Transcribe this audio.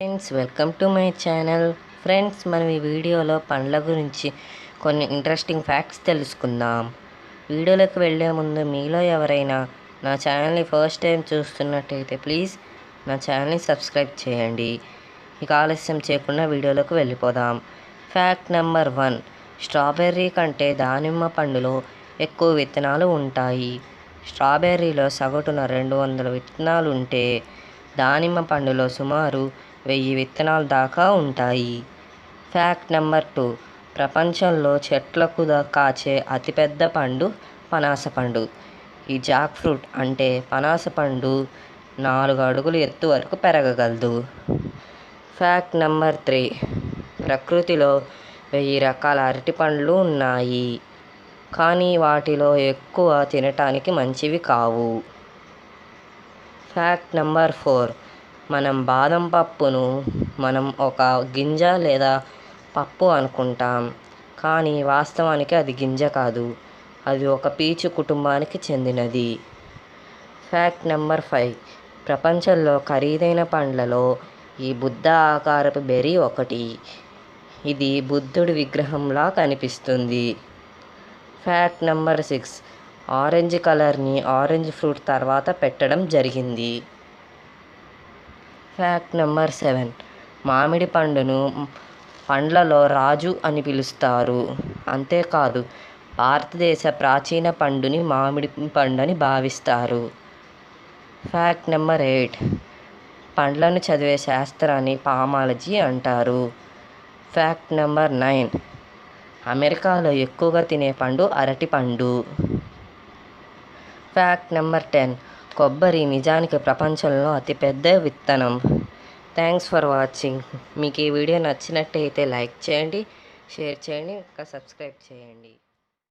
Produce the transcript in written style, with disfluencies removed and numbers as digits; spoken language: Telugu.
Friends, welcome to my channel. Friends, మనం ఈ వీడియోలో పండ్ల గురించి కొన్ని ఇంట్రెస్టింగ్ ఫ్యాక్ట్స్ తెలుసుకుందాం. వీడియోలోకి వెళ్ళే ముందు మీలో ఎవరైనా నా ఛానల్ని ఫస్ట్ టైం చూస్తున్నట్టయితే ప్లీజ్ నా ఛానల్ని సబ్స్క్రైబ్ చేయండి. ఇక ఆలస్యం చేయకుండా వీడియోలోకి వెళ్ళిపోదాం. ఫ్యాక్ట్ నెంబర్ 1, స్ట్రాబెర్రీ కంటే దానిమ్మ పండులో ఎక్కువ విత్తనాలు ఉంటాయి. స్ట్రాబెర్రీలో సగటున 200 విత్తనాలు ఉంటే దానిమ్మ పండులో సుమారు 1000 విత్తనాలు దాకా ఉంటాయి. ఫ్యాక్ట్ నెంబర్ 2, ప్రపంచంలో చెట్లకు కాచే అతిపెద్ద పండు పనస పండు. ఈ జాక్ ఫ్రూట్ అంటే పనస పండు 4 అడుగుల ఎత్తు వరకు పెరగగలదు. ఫ్యాక్ట్ నెంబర్ 3, ప్రకృతిలో 1000 రకాల అరటి పండ్లు ఉన్నాయి, కానీ వాటిలో ఎక్కువ తినటానికి మంచివి కావు. ఫ్యాక్ట్ నెంబర్ 4, మనం బాదం పప్పును ఒక గింజ లేదా పప్పు అనుకుంటాం, కానీ వాస్తవానికి అది గింజ కాదు, అది ఒక పీచు కుటుంబానికి చెందినది. ఫ్యాక్ట్ నెంబర్ 5, ప్రపంచంలో ఖరీదైన పండ్లలో ఈ బుద్ధ ఆకారపు బెర్రీ ఒకటి. ఇది బుద్ధుడి విగ్రహంలా కనిపిస్తుంది. ఫ్యాక్ట్ నెంబర్ 6, ఆరెంజ్ కలర్ని ఆరెంజ్ ఫ్రూట్ తర్వాత పెట్టడం జరిగింది. ఫ్యాక్ట్ నెంబర్ 7, మామిడి పండును పండ్లలో రాజు అని పిలుస్తారు. అంతేకాదు, భారతదేశ ప్రాచీన పండుని మామిడి పండు అని భావిస్తారు. ఫ్యాక్ట్ నెంబర్ 8, పండ్లను చదివే శాస్త్రాన్ని పామాలజీ అంటారు. ఫ్యాక్ట్ నెంబర్ 9, అమెరికాలో ఎక్కువగా తినే పండు అరటి పండు. ఫ్యాక్ట్ నెంబర్ 10, కొబ్బరి నిజానికి ప్రపంచంలో అతిపెద్ద విత్తనం. Thanks for watching. మీకు ఈ వీడియో నచ్చినట్టయితే లైక్ చేయండి, షేర్ చేయండి, ఇంకా సబ్స్క్రైబ్ చేయండి.